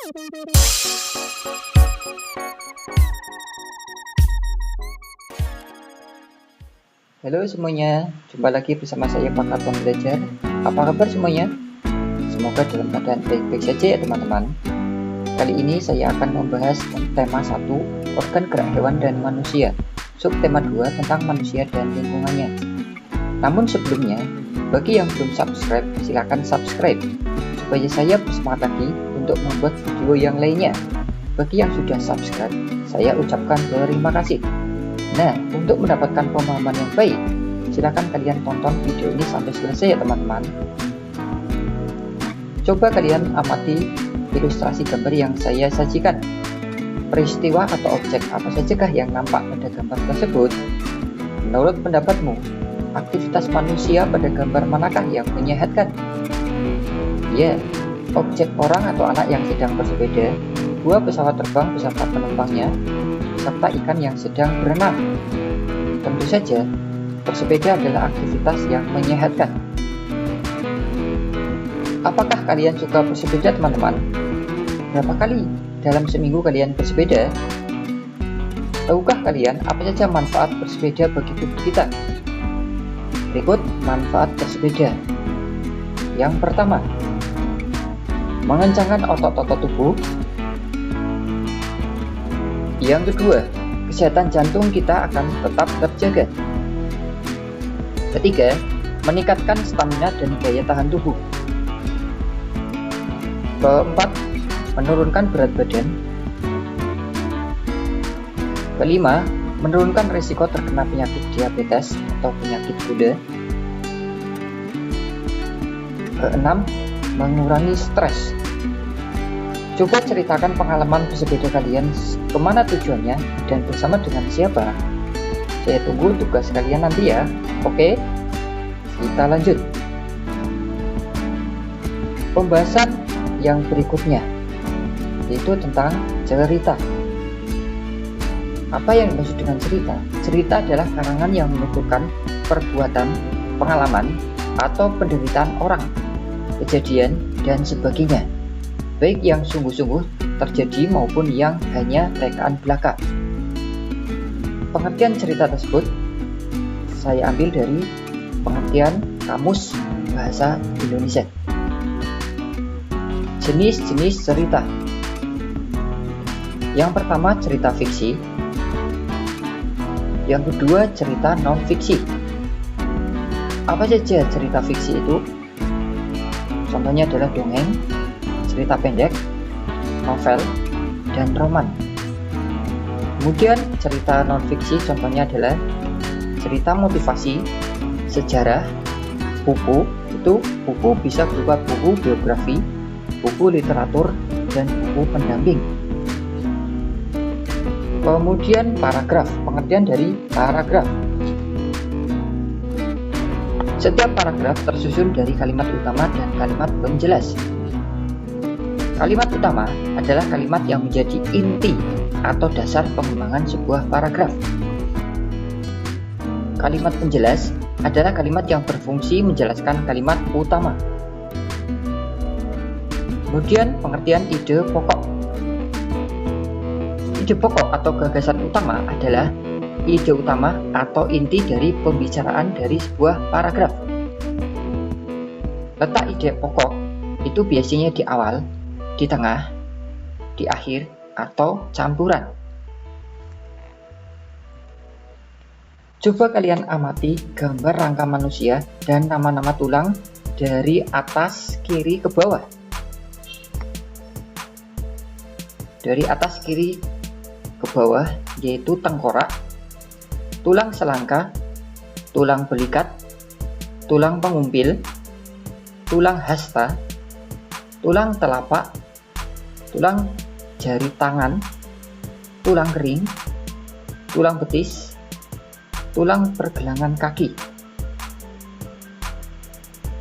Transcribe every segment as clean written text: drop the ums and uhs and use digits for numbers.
Halo semuanya, jumpa lagi bersama saya Pak Karton Belajar. Apa kabar semuanya? Semoga dalam keadaan baik-baik saja ya teman-teman. Kali ini saya akan membahas tema 1, organ gerak hewan dan manusia. Subtema 2 tentang manusia dan lingkungannya. Namun sebelumnya, bagi yang belum subscribe, silakan subscribe supaya saya bersemangat lagi untuk membuat video yang lainnya. Bagi yang sudah subscribe, saya ucapkan terima kasih. Nah, untuk mendapatkan pemahaman yang baik, silakan kalian tonton video ini sampai selesai ya teman-teman. Coba kalian amati ilustrasi gambar yang saya sajikan. Peristiwa atau objek apa sajakah yang nampak pada gambar tersebut? Menurut pendapatmu, aktivitas manusia pada gambar manakah yang menyehatkan? Ya, objek orang atau anak yang sedang bersepeda, buah pesawat terbang beserta penumpangnya, serta ikan yang sedang berenang. Tentu saja, bersepeda adalah aktivitas yang menyehatkan. Apakah kalian suka bersepeda teman-teman? Berapa kali dalam seminggu kalian bersepeda? Tahukah kalian apa saja manfaat bersepeda bagi tubuh kita? Berikut manfaat bersepeda. Yang pertama, mengencangkan otot-otot tubuh. Yang kedua, kesehatan jantung kita akan tetap terjaga. Ketiga, meningkatkan stamina dan daya tahan tubuh. Keempat, menurunkan berat badan. Kelima, menurunkan risiko terkena penyakit diabetes atau penyakit gula. Keenam, mengurangi stres. Coba ceritakan pengalaman bersepeda kalian, kemana tujuannya, dan bersama dengan siapa. Saya tunggu tugas kalian nanti ya. Oke, kita lanjut. Pembahasan yang berikutnya, yaitu tentang cerita. Apa yang dimaksud dengan cerita? Cerita adalah karangan yang menuturkan perbuatan, pengalaman, atau penderitaan orang, kejadian, dan sebagainya, baik yang sungguh-sungguh terjadi maupun yang hanya rekaan belaka. Pengertian cerita tersebut saya ambil dari pengertian Kamus Bahasa Indonesia. Jenis-jenis cerita. Yang pertama, cerita fiksi. Yang kedua, cerita non-fiksi. Apa saja cerita fiksi itu? Contohnya adalah dongeng, cerita pendek, novel, dan roman. Kemudian cerita non-fiksi contohnya adalah cerita motivasi, sejarah, buku. Itu buku bisa berupa buku biografi, buku literatur, dan buku pendamping. Kemudian paragraf, pengertian dari paragraf. Setiap paragraf tersusun dari kalimat utama dan kalimat penjelas. Kalimat utama adalah kalimat yang menjadi inti atau dasar pengembangan sebuah paragraf. Kalimat penjelas adalah kalimat yang berfungsi menjelaskan kalimat utama. Kemudian pengertian ide pokok. Ide pokok atau gagasan utama adalah ide utama atau inti dari pembicaraan dari sebuah paragraf. Letak ide pokok itu biasanya di awal, di tengah, di akhir, atau campuran. Coba kalian amati gambar rangka manusia dan nama-nama tulang dari atas kiri ke bawah. Dari atas kiri ke bawah yaitu tengkorak, tulang selangka, tulang belikat, tulang pengumpil, tulang hasta, tulang telapak, tulang jari tangan, tulang kering, tulang betis, tulang pergelangan kaki,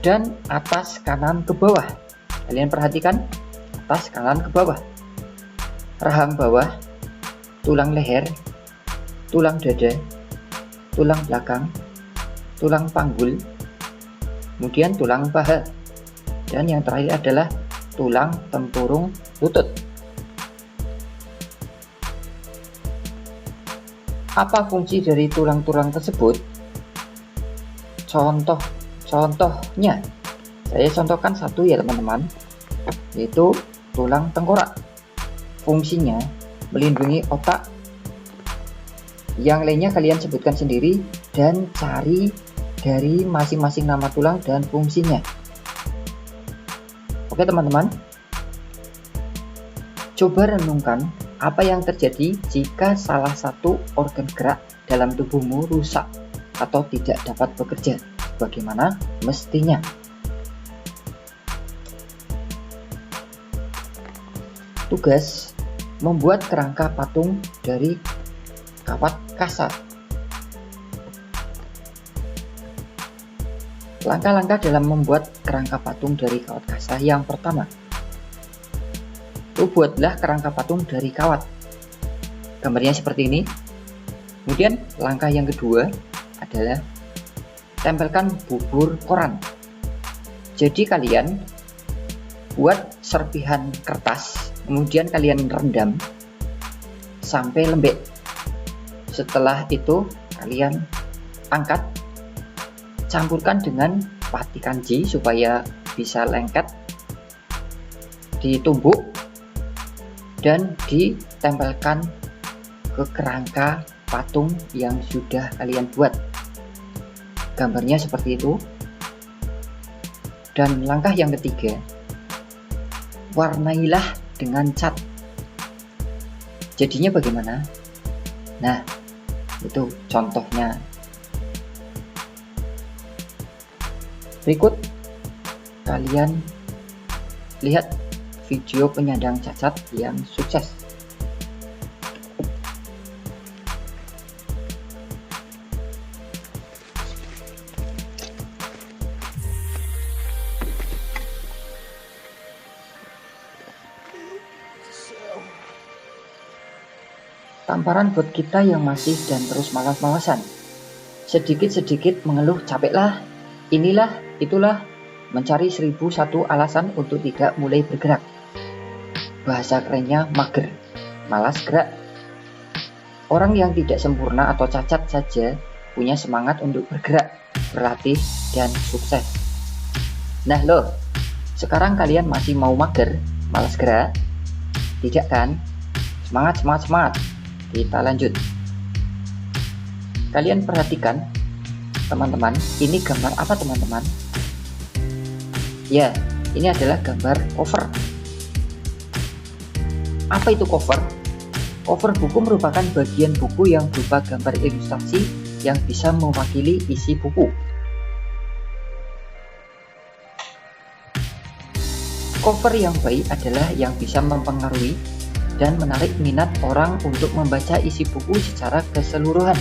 dan atas kanan ke bawah. Kalian perhatikan atas kanan ke bawah. Rahang bawah, tulang leher, tulang dada, tulang belakang, tulang panggul, kemudian tulang paha, dan yang terakhir adalah tulang tempurung lutut. Apa fungsi dari tulang-tulang tersebut? Contohnya, saya contohkan satu ya teman-teman, yaitu tulang tengkorak. Fungsinya melindungi otak. Yang lainnya kalian sebutkan sendiri dan cari dari masing-masing nama tulang dan fungsinya. Oke teman-teman, coba renungkan apa yang terjadi jika salah satu organ gerak dalam tubuhmu rusak atau tidak dapat bekerja bagaimana mestinya. Tugas: membuat kerangka patung dari kawat kasar. Langkah-langkah dalam membuat kerangka patung dari kawat kasar. Yang pertama, buatlah kerangka patung dari kawat. Gambarnya seperti ini. Kemudian langkah yang kedua adalah tempelkan bubur koran. Jadi kalian buat serpihan kertas, kemudian kalian rendam sampai lembek. Setelah itu kalian angkat, campurkan dengan pati kanji supaya bisa lengket, ditumbuk dan ditempelkan ke kerangka patung yang sudah kalian buat. Gambarnya seperti itu. Dan langkah yang ketiga, warnailah dengan cat. Jadinya bagaimana? Nah, itu contohnya. Berikut kalian lihat video penyandang cacat yang sukses. Tamparan buat kita yang masih dan terus malas-malasan. Sedikit-sedikit mengeluh capeklah, inilah, itulah, mencari 1001 alasan untuk tidak mulai bergerak. Bahasa kerennya mager, malas gerak. Orang yang tidak sempurna atau cacat saja punya semangat untuk bergerak, berlatih, dan sukses. Nah loh, sekarang kalian masih mau mager, malas gerak? Tidak kan? Semangat, semangat, semangat. Kita lanjut. Kalian perhatikan, teman-teman, ini gambar apa teman-teman? Ya, ini adalah gambar cover. Apa itu cover? Cover buku merupakan bagian buku yang berupa gambar ilustrasi yang bisa mewakili isi buku. Cover yang baik adalah yang bisa mempengaruhi dan menarik minat orang untuk membaca isi buku secara keseluruhan.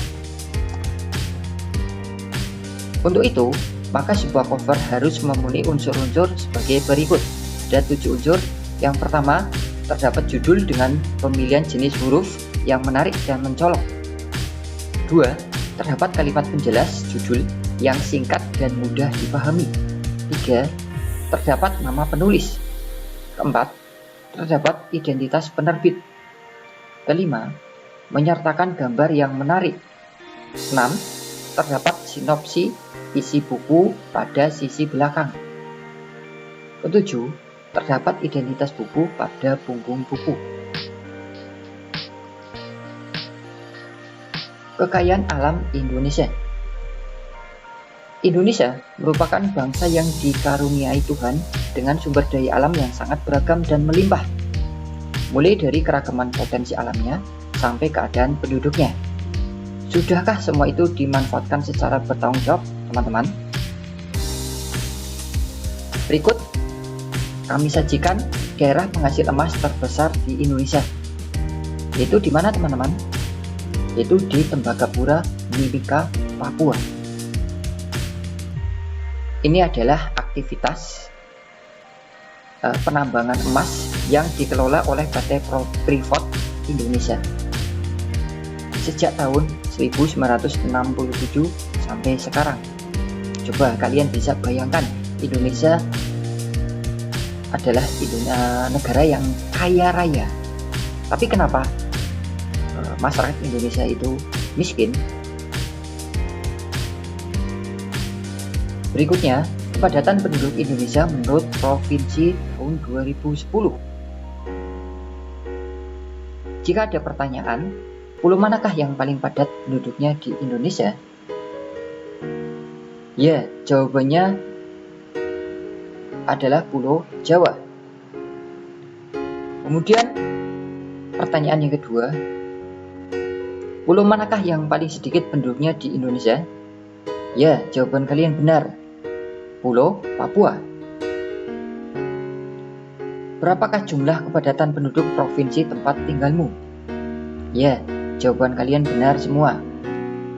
Untuk itu, maka sebuah cover harus memenuhi unsur-unsur sebagai berikut. Ada 7 unsur. Yang pertama, terdapat judul dengan pemilihan jenis huruf yang menarik dan mencolok. 2. Terdapat kalimat penjelas judul yang singkat dan mudah dipahami. 3. Terdapat nama penulis. 4. Terdapat identitas penerbit. 5. Menyertakan gambar yang menarik. 6. Terdapat sinopsi isi buku pada sisi belakang. 7. Terdapat identitas buku pada punggung buku. Kekayaan alam Indonesia. Indonesia merupakan bangsa yang dikaruniai Tuhan dengan sumber daya alam yang sangat beragam dan melimpah, mulai dari keragaman potensi alamnya sampai keadaan penduduknya. Sudahkah semua itu dimanfaatkan secara bertanggung jawab, teman-teman? Berikut kami sajikan daerah penghasil emas terbesar di Indonesia. Yaitu di mana, teman-teman? Yaitu di Tembagapura, Mimika, Papua. Ini adalah aktivitas penambangan emas yang dikelola oleh PT Freeport Indonesia sejak tahun 1967 sampai sekarang. Coba kalian bisa bayangkan, Indonesia adalah negara yang kaya raya. Tapi kenapa masyarakat Indonesia itu miskin. Berikutnya, kepadatan penduduk Indonesia menurut provinsi tahun 2010. Jika ada pertanyaan, pulau manakah yang paling padat penduduknya di Indonesia? Ya, jawabannya adalah Pulau Jawa. Kemudian, pertanyaan yang kedua, pulau manakah yang paling sedikit penduduknya di Indonesia? Ya, jawaban kalian benar. Pulau Papua. Berapakah jumlah kepadatan penduduk provinsi tempat tinggalmu? Ya, jawaban kalian benar semua.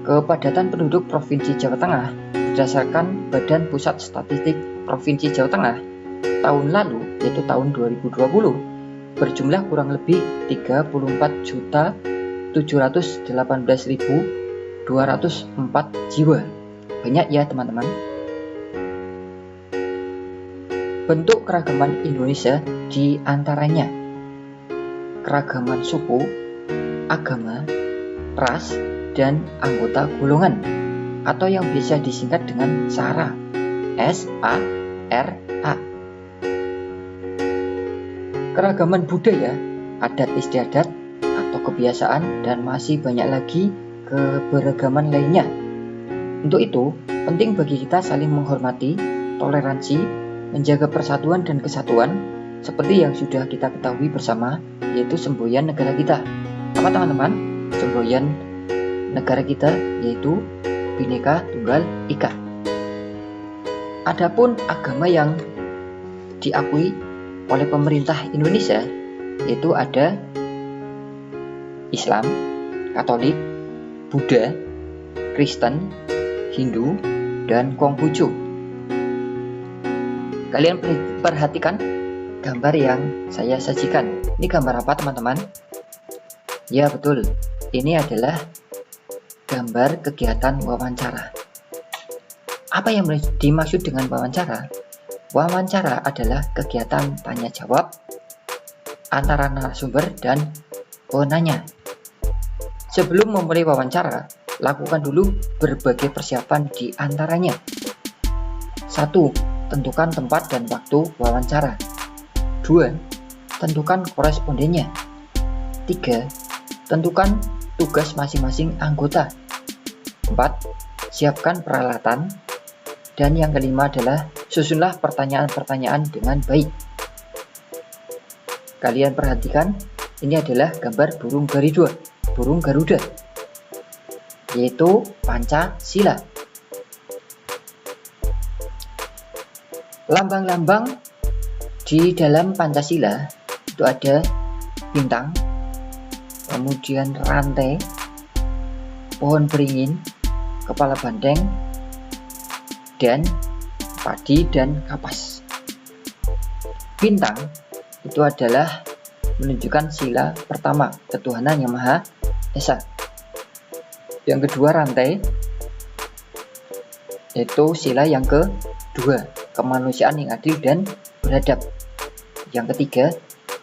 Kepadatan penduduk Provinsi Jawa Tengah berdasarkan Badan Pusat Statistik Provinsi Jawa Tengah tahun lalu, yaitu tahun 2020, berjumlah kurang lebih 34.718.204 jiwa. Banyak ya teman-teman. Bentuk keragaman Indonesia di antaranya keragaman suku, agama, ras, dan anggota golongan, atau yang bisa disingkat dengan SARA, S-A-R-A. Keragaman budaya, adat istiadat, atau kebiasaan, dan masih banyak lagi keberagaman lainnya. Untuk itu, penting bagi kita saling menghormati, toleransi, menjaga persatuan dan kesatuan, seperti yang sudah kita ketahui bersama, yaitu semboyan negara kita. Apa teman-teman? Semboyan negara kita yaitu Bhinneka Tunggal Ika. Adapun agama yang diakui oleh pemerintah Indonesia yaitu ada Islam, Katolik, Buddha, Kristen, Hindu, dan Konghucu. Kalian perhatikan gambar yang saya sajikan. Ini gambar apa teman-teman? Ya betul, ini adalah gambar kegiatan wawancara. Apa yang dimaksud dengan wawancara? Wawancara adalah kegiatan tanya jawab antara narasumber dan penanya. Sebelum memulai wawancara, lakukan dulu berbagai persiapan di antaranya. 1. Tentukan tempat dan waktu wawancara. 2. Tentukan korespondennya. 3. Tentukan tugas masing-masing anggota. 4. Siapkan peralatan. Dan yang kelima adalah susunlah pertanyaan-pertanyaan dengan baik. Kalian perhatikan, ini adalah gambar burung Garuda, yaitu Pancasila. Lambang-lambang di dalam Pancasila itu ada bintang, kemudian rantai, pohon beringin, kepala banteng, dan padi dan kapas. Bintang itu adalah menunjukkan sila pertama, ketuhanan yang Maha Esa. Yang kedua rantai, yaitu sila yang kedua, kemanusiaan yang adil dan beradab. Yang ketiga,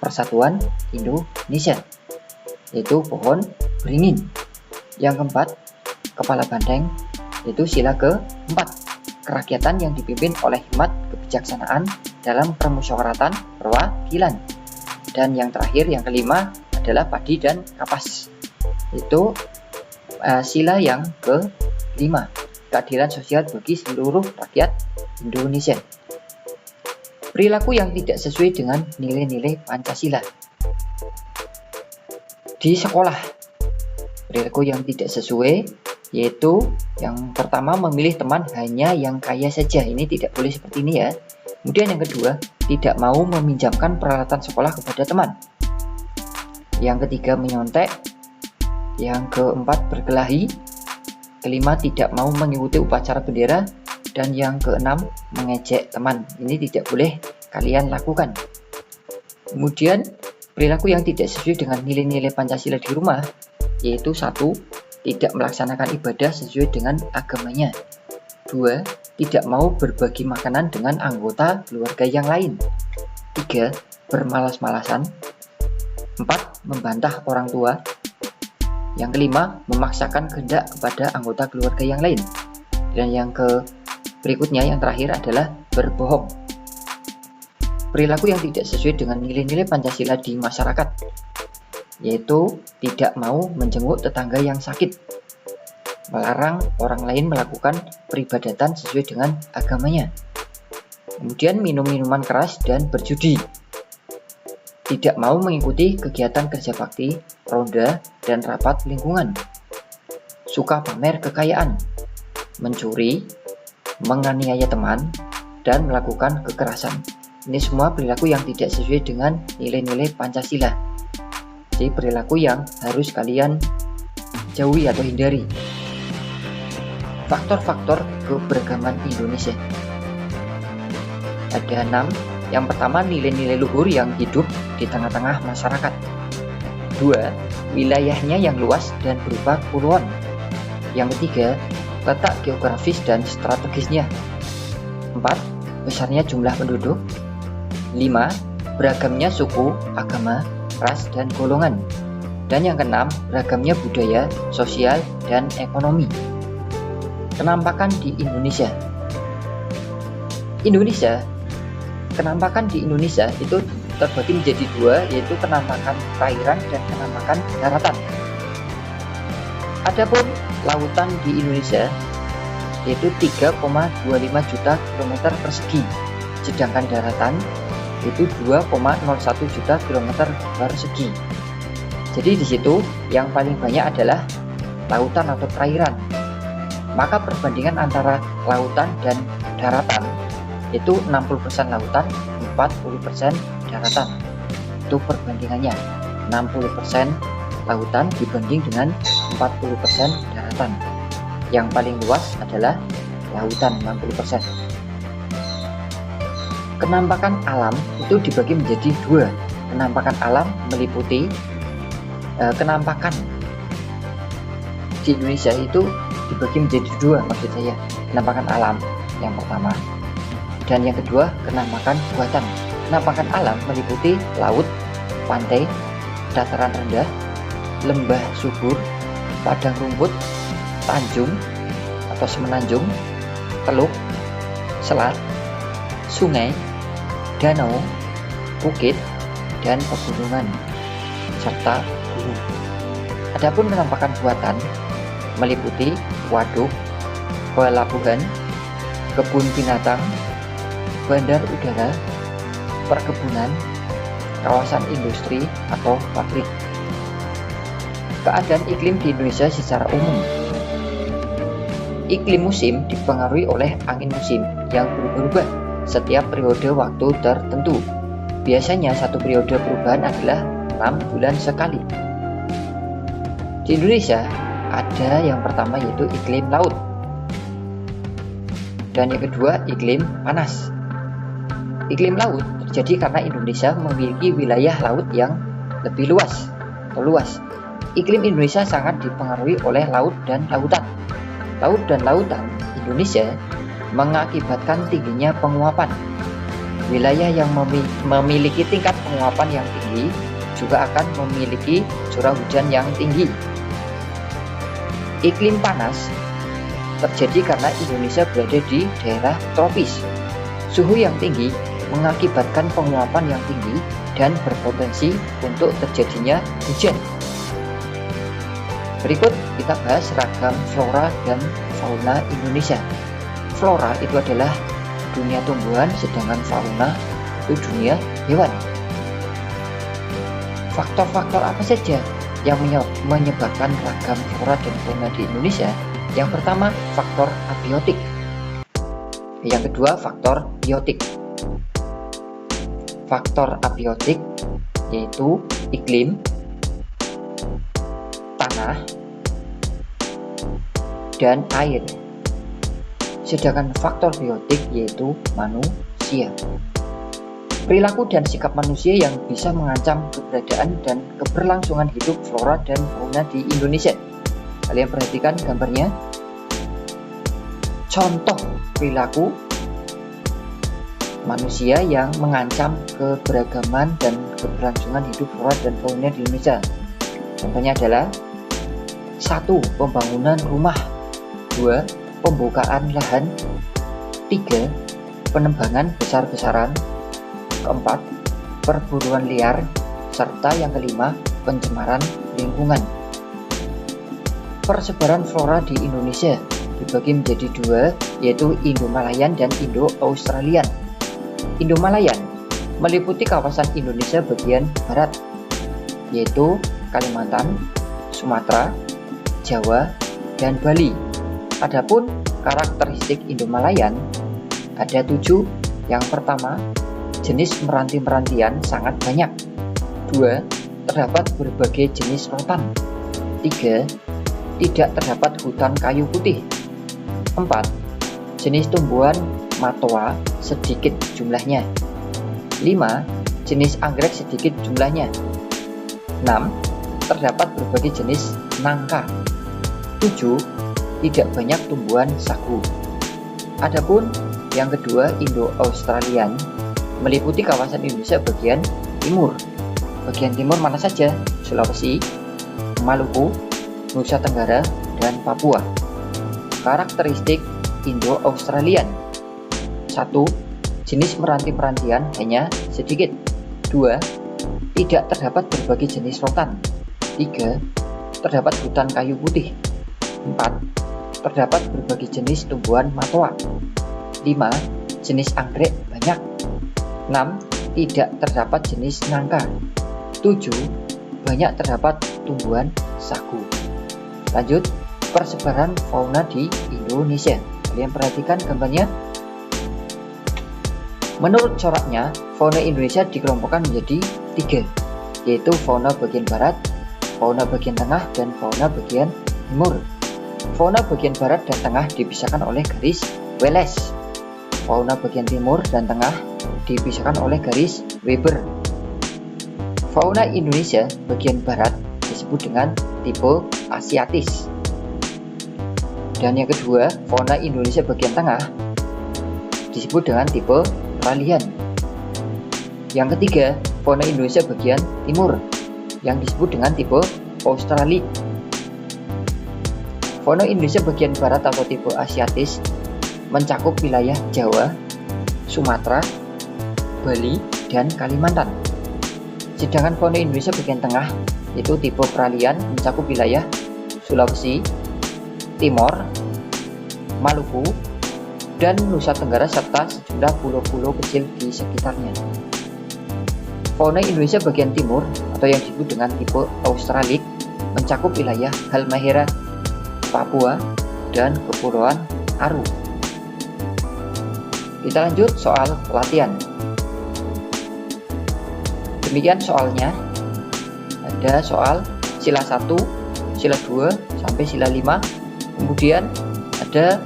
persatuan Indonesia, yaitu pohon beringin. Yang keempat, kepala banteng, yaitu sila keempat, kerakyatan yang dipimpin oleh hikmat kebijaksanaan dalam permusyawaratan perwakilan. Dan yang terakhir, yang kelima adalah padi dan kapas, itu sila yang kelima, keadilan sosial bagi seluruh rakyat Indonesia. Perilaku yang tidak sesuai dengan nilai-nilai Pancasila di sekolah. Perilaku yang tidak sesuai yaitu yang pertama, memilih teman hanya yang kaya saja. Ini tidak boleh seperti ini ya. Kemudian yang kedua, tidak mau meminjamkan peralatan sekolah kepada teman. Yang ketiga, menyontek. Yang keempat, berkelahi. Kelima, tidak mau mengikuti upacara bendera. Dan yang keenam, mengejek teman. Ini tidak boleh kalian lakukan. Kemudian, perilaku yang tidak sesuai dengan nilai-nilai Pancasila di rumah, yaitu 1. Tidak melaksanakan ibadah sesuai dengan agamanya. 2. Tidak mau berbagi makanan dengan anggota keluarga yang lain. 3. Bermalas-malasan. 4. Membantah orang tua. Yang kelima, memaksakan kehendak kepada anggota keluarga yang lain. Dan yang berikutnya, yang terakhir adalah berbohong. Perilaku yang tidak sesuai dengan nilai-nilai Pancasila di masyarakat, yaitu tidak mau menjenguk tetangga yang sakit, melarang orang lain melakukan peribadatan sesuai dengan agamanya, kemudian minum minuman keras dan berjudi, tidak mau mengikuti kegiatan kerja bakti, ronda, dan rapat lingkungan, suka pamer kekayaan, mencuri, menganiaya teman, dan melakukan kekerasan. Ini semua perilaku yang tidak sesuai dengan nilai-nilai Pancasila. Jadi perilaku yang harus kalian jauhi atau hindari. Faktor-faktor keberagaman Indonesia ada 6. Yang pertama, nilai-nilai luhur yang hidup di tengah-tengah masyarakat. 2. Wilayahnya yang luas dan berupa kepulauan. Yang ketiga, letak geografis dan strategisnya. 4. Besarnya jumlah penduduk. 5. Beragamnya suku, agama, ras, dan golongan. Dan yang keenam, beragamnya budaya, sosial, dan ekonomi. Kenampakan di Indonesia. Kenampakan di Indonesia itu terbagi menjadi 2, yaitu kenampakan perairan dan kenampakan daratan. Adapun lautan di Indonesia yaitu 3,25 juta kilometer persegi, sedangkan daratan itu 2,01 juta kilometer persegi. Jadi di situ yang paling banyak adalah lautan atau perairan. Maka perbandingan antara lautan dan daratan itu 60% lautan, 40% daratan. Itu perbandingannya, 60% lautan dibanding dengan 40% daratan. Yang paling luas adalah lautan, 60%. Kenampakan alam itu dibagi menjadi 2. Kenampakan alam meliputi kenampakan di Indonesia itu dibagi menjadi 2, maksud saya, kenampakan alam yang pertama, dan yang kedua kenampakan buatan. Kenampakan alam meliputi laut, pantai, dataran rendah, lembah subur, padang rumput, tanjung atau semenanjung, teluk, selat, sungai, danau, bukit, dan pegunungan, serta gunung. Adapun kenampakan buatan meliputi waduk, pelabuhan, kebun binatang, bandar udara, perkebunan, kawasan industri atau pabrik. Keadaan iklim di Indonesia secara umum. Iklim musim dipengaruhi oleh angin musim yang berubah-ubah setiap periode waktu tertentu. Biasanya satu periode perubahan adalah 6 bulan sekali. Di Indonesia ada yang pertama yaitu iklim laut, dan yang kedua iklim panas. Iklim laut terjadi karena Indonesia memiliki wilayah laut yang lebih luas atau luas. Iklim Indonesia sangat dipengaruhi oleh laut dan lautan. Laut dan lautan Indonesia mengakibatkan tingginya penguapan. Wilayah yang memiliki tingkat penguapan yang tinggi juga akan memiliki curah hujan yang tinggi. Iklim panas terjadi karena Indonesia berada di daerah tropis. Suhu yang tinggi mengakibatkan penguapan yang tinggi dan berpotensi untuk terjadinya hujan. Berikut kita bahas ragam flora dan fauna Indonesia. Flora itu adalah dunia tumbuhan, sedangkan fauna itu dunia hewan. Faktor-faktor apa saja yang menyebabkan ragam flora dan fauna di Indonesia? Yang pertama, faktor abiotik. Yang kedua, faktor biotik. Faktor abiotik yaitu iklim, tanah, dan air. Sedangkan faktor biotik yaitu manusia. Perilaku dan sikap manusia yang bisa mengancam keberadaan dan keberlangsungan hidup flora dan fauna di Indonesia. Kalian perhatikan gambarnya. Contoh perilaku manusia yang mengancam keberagaman dan keberlangsungan hidup flora dan fauna di Indonesia. Contohnya adalah 1. Pembangunan rumah. 2. Pembukaan lahan. 3. Penebangan besar-besaran. 4. Perburuan liar. Serta yang kelima, pencemaran lingkungan. Persebaran flora di Indonesia dibagi menjadi dua, yaitu Indo-Malayan dan Indo-Australian. Indo-Malayan meliputi kawasan Indonesia bagian barat, yaitu Kalimantan, Sumatera, Jawa, dan Bali. Adapun karakteristik Indo-Malayan ada 7. Yang pertama, jenis meranti-merantian sangat banyak. 2. Terdapat berbagai jenis rotan. 3. Tidak terdapat hutan kayu putih. 4. Jenis tumbuhan matoa sedikit jumlahnya. 5. Jenis anggrek sedikit jumlahnya. 6. Terdapat berbagai jenis nangka. 7. Tidak banyak tumbuhan sagu. Adapun yang kedua, Indo-Australian meliputi kawasan Indonesia bagian timur. Bagian timur mana saja? Sulawesi, Maluku, Nusa Tenggara, dan Papua. Karakteristik Indo-Australian. 1. Jenis meranti-merantian hanya sedikit. 2. Tidak terdapat berbagai jenis rotan. 3. Terdapat hutan kayu putih. 4. Terdapat berbagai jenis tumbuhan matoa. 5. Jenis anggrek banyak. 6. Tidak terdapat jenis nangka. 7. Banyak terdapat tumbuhan sagu. Lanjut, persebaran fauna di Indonesia. Kalian perhatikan gambarnya. Menurut coraknya, fauna Indonesia dikelompokkan menjadi 3, yaitu fauna bagian barat, fauna bagian tengah, dan fauna bagian timur. Fauna bagian barat dan tengah dipisahkan oleh garis Wallace. Fauna bagian timur dan tengah dipisahkan oleh garis Weber. Fauna Indonesia bagian barat disebut dengan tipe Asiatis. Dan yang kedua, fauna Indonesia bagian tengah disebut dengan tipe Rallian. Yang ketiga, fauna Indonesia bagian timur yang disebut dengan tipe Australis. Fauna Indonesia bagian barat atau tipe Asiatis mencakup wilayah Jawa, Sumatera, Bali, dan Kalimantan. Sedangkan fauna Indonesia bagian tengah yaitu tipe Peralihan mencakup wilayah Sulawesi, Timor, Maluku, dan Nusa Tenggara serta sejumlah pulau-pulau kecil di sekitarnya. Fauna Indonesia bagian timur atau yang disebut dengan tipe Australis mencakup wilayah Halmahera, Papua, dan Kepulauan Aru. Kita lanjut soal latihan. Demikian soalnya. Ada soal sila 1, sila 2, sampai sila 5. Kemudian ada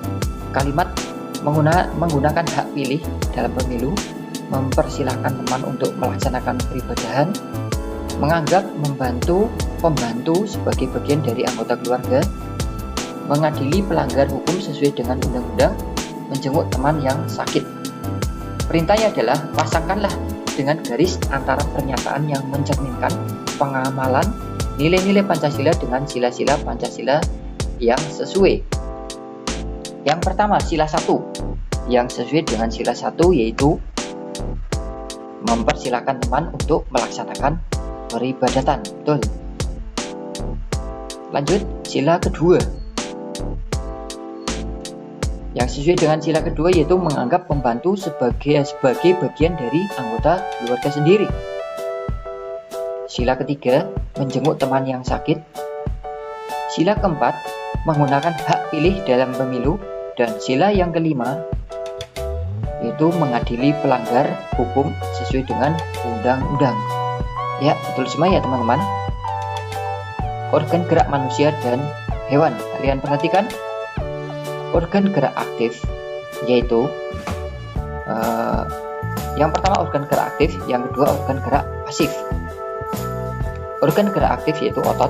kalimat menggunakan hak pilih dalam pemilu, mempersilahkan teman untuk melaksanakan peribadahan, menganggap pembantu sebagai bagian dari anggota keluarga, mengadili pelanggar hukum sesuai dengan undang-undang, menjenguk teman yang sakit. Perintahnya adalah pasangkanlah dengan garis antara pernyataan yang mencerminkan pengamalan nilai-nilai Pancasila dengan sila-sila Pancasila yang sesuai. Yang pertama, sila 1 yang sesuai dengan sila 1 yaitu mempersilahkan teman untuk melaksanakan peribadatan. Betul. Lanjut, sila kedua. Yang sesuai dengan sila kedua yaitu menganggap pembantu sebagai bagian dari anggota keluarga sendiri. Sila ketiga, menjenguk teman yang sakit. Sila keempat, menggunakan hak pilih dalam pemilu. Dan sila yang kelima, yaitu mengadili pelanggar hukum sesuai dengan undang-undang. Ya, betul semua ya teman-teman. Organ gerak manusia dan hewan. Kalian perhatikan. Organ gerak aktif yaitu yang pertama organ gerak aktif, yang kedua organ gerak pasif. Organ gerak aktif yaitu otot.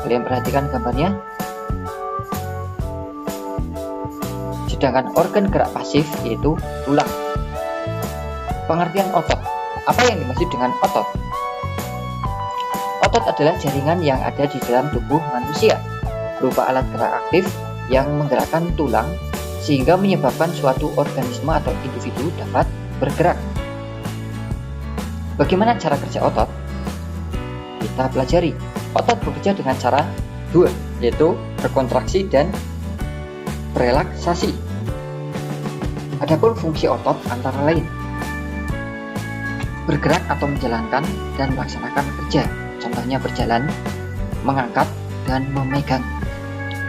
Kalian perhatikan gambarnya. Sedangkan organ gerak pasif yaitu tulang. Pengertian otot. Apa yang dimaksud dengan otot? Otot adalah jaringan yang ada di dalam tubuh manusia, berupa alat gerak aktif yang menggerakkan tulang sehingga menyebabkan suatu organisme atau individu dapat bergerak. Bagaimana cara kerja otot? Kita pelajari. Otot bekerja dengan cara dua, yaitu berkontraksi dan berelaksasi. Adapun fungsi otot antara lain bergerak atau menjalankan dan melaksanakan kerja, contohnya berjalan, mengangkat, dan memegang.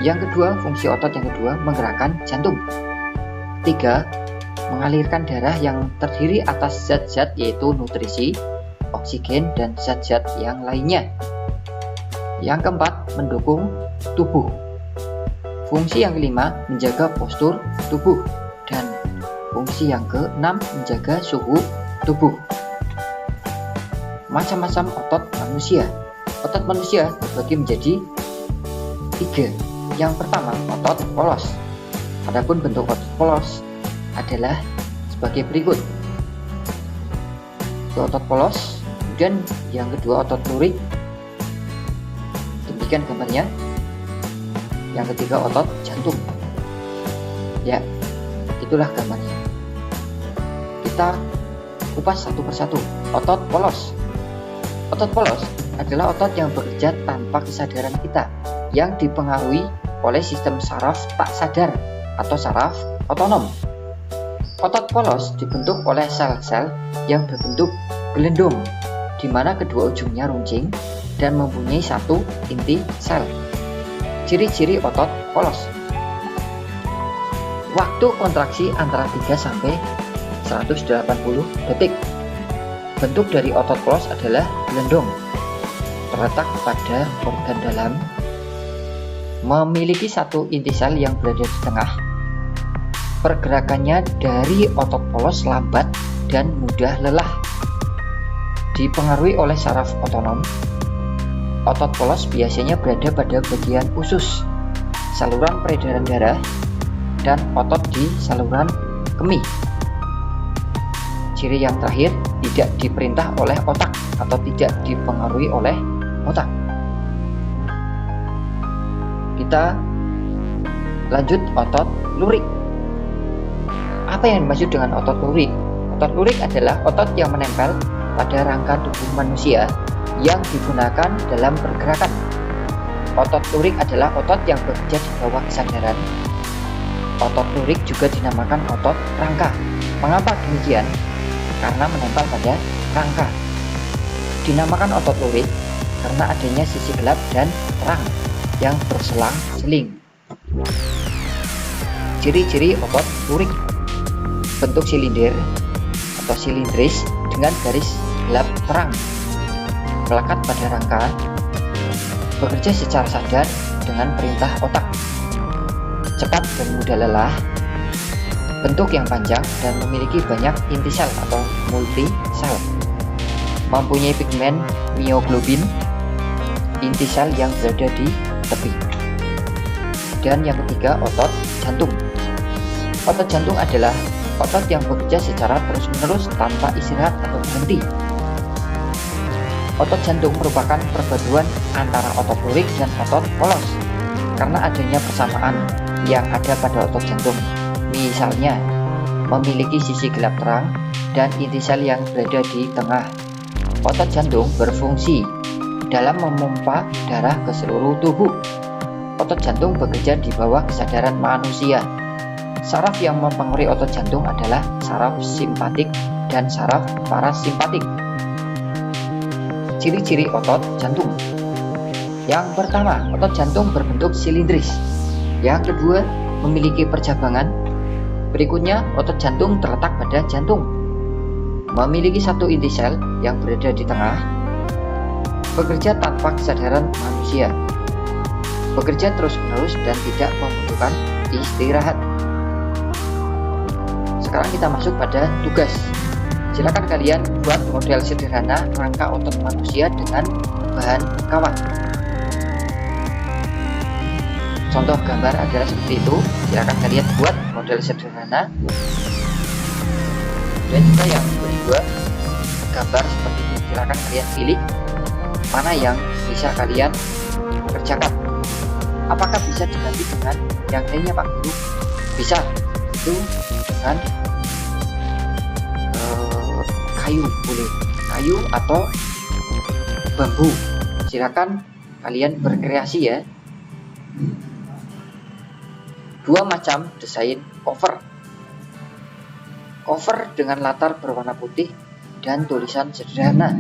Yang kedua, fungsi otot yang kedua menggerakkan jantung. Ketiga, mengalirkan darah yang terdiri atas zat-zat yaitu nutrisi, oksigen, dan zat-zat yang lainnya. Yang keempat, mendukung tubuh. Fungsi yang kelima, menjaga postur tubuh. Dan fungsi yang keenam, menjaga suhu tubuh. Macam-macam otot manusia. Otot manusia terbagi menjadi 3. Yang pertama, otot polos. Adapun bentuk otot polos adalah sebagai berikut. Otot polos, kemudian yang kedua otot lurik. Demikian gambarnya. Yang ketiga otot jantung. Ya, itulah gambarnya. Kita kupas satu persatu. Otot polos. Otot polos adalah otot yang bekerja tanpa kesadaran kita, yang dipengaruhi oleh sistem saraf tak sadar atau saraf otonom. Otot polos dibentuk oleh sel-sel yang berbentuk gelendung, di mana kedua ujungnya runcing dan mempunyai satu inti sel. Ciri-ciri otot polos. Waktu kontraksi antara 3 sampai 180 detik. Bentuk dari otot polos adalah gelendung, terletak pada organ dalam, memiliki satu inti sel yang berada di tengah. Pergerakannya dari otot polos lambat dan mudah lelah. Dipengaruhi oleh saraf otonom. Otot polos biasanya berada pada bagian usus, saluran peredaran darah, dan otot di saluran kemih. Ciri yang terakhir, tidak diperintah oleh otak atau tidak dipengaruhi oleh otak. Kita lanjut otot lurik. Apa yang dimaksud dengan otot lurik? Otot lurik adalah otot yang menempel pada rangka tubuh manusia yang digunakan dalam pergerakan. Otot lurik adalah otot yang bekerja di bawah kesadaran. Otot lurik juga dinamakan otot rangka. Mengapa demikian? Karena menempel pada rangka. Dinamakan otot lurik karena adanya sisi gelap dan terang yang berselang-seling. Ciri-ciri otot lurik: bentuk silinder atau silindris dengan garis gelap terang, melekat pada rangka, bekerja secara sadar dengan perintah otak, cepat dan mudah lelah, bentuk yang panjang dan memiliki banyak inti sel atau multi sel, mempunyai pigmen mioglobin, inti sel yang berada di tepi. Dan yang ketiga, otot jantung. Otot jantung adalah otot yang bekerja secara terus-menerus tanpa istirahat atau berhenti. Otot jantung merupakan perpaduan antara otot lurik dan otot polos karena adanya persamaan yang ada pada otot jantung. Misalnya, memiliki sisi gelap terang dan inti sel yang berada di tengah. Otot jantung berfungsi dalam memompa darah ke seluruh tubuh. Otot jantung bekerja di bawah kesadaran manusia. Saraf yang mempengaruhi otot jantung adalah saraf simpatik dan saraf parasimpatik. Ciri-ciri otot jantung. Yang pertama, otot jantung berbentuk silindris. Yang kedua, memiliki percabangan. Berikutnya, otot jantung terletak pada jantung. Memiliki satu inti sel yang berada di tengah. Bekerja tanpa kesadaran manusia. Bekerja terus-menerus dan tidak membutuhkan istirahat. Sekarang kita masuk pada tugas. Silakan kalian buat model sederhana rangka otot manusia dengan bahan kawat. Contoh gambar adalah seperti itu. Silakan kalian buat model sederhana. Dan juga yang kedua, gambar seperti itu. Silakan kalian pilih mana yang bisa kalian kerjakan. Apakah bisa diganti dengan yang lainnya Pak Guru? Bisa, itu dengan kayu, boleh kayu atau bambu, silakan kalian berkreasi ya. Dua macam desain cover dengan latar berwarna putih dan tulisan sederhana,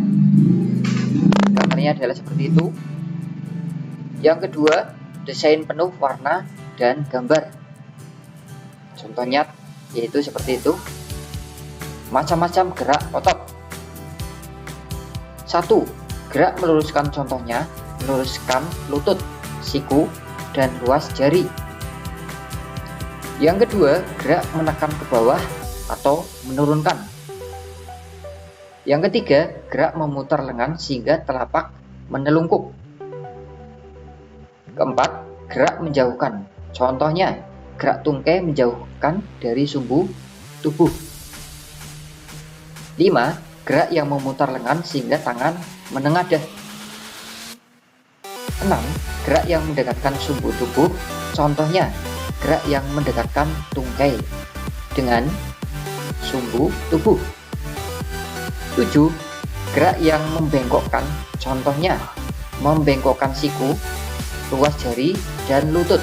gambarnya adalah seperti itu. Yang kedua, desain penuh warna dan gambar, contohnya yaitu seperti itu. Macam-macam gerak otot. 1. Gerak meluruskan, contohnya meluruskan lutut, siku, dan ruas jari. Yang kedua, gerak menekan ke bawah atau menurunkan. Yang ketiga, gerak memutar lengan sehingga telapak menelungkup. Keempat, gerak menjauhkan, contohnya gerak tungkai menjauhkan dari sumbu tubuh. 5. Gerak yang memutar lengan sehingga tangan menengadah. 6. Gerak yang mendekatkan sumbu tubuh, contohnya gerak yang mendekatkan tungkai dengan sumbu tubuh. 7. Gerak yang membengkokkan, contohnya membengkokkan siku, ruas jari, dan lutut.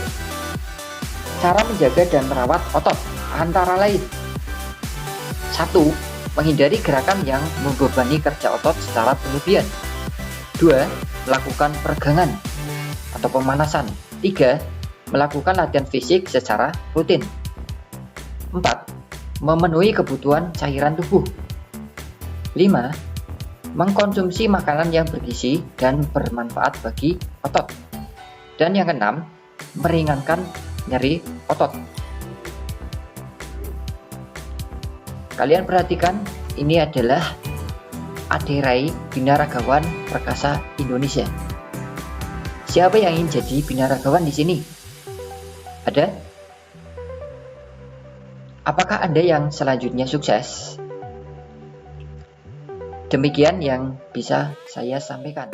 Cara menjaga dan merawat otot antara lain: 1. Menghindari gerakan yang membebani kerja otot secara berlebihan. 2. Melakukan peregangan atau pemanasan. 3. Melakukan latihan fisik secara rutin. 4. Memenuhi kebutuhan cairan tubuh. 5. Mengkonsumsi makanan yang bergizi dan bermanfaat bagi otot. Dan yang keenam, meringankan nyeri otot. Kalian perhatikan, ini adalah Aderai Binaragawan Perkasa Indonesia. Siapa yang ingin jadi binaragawan di sini? Ada? Apakah Anda yang selanjutnya sukses? Demikian yang bisa saya sampaikan.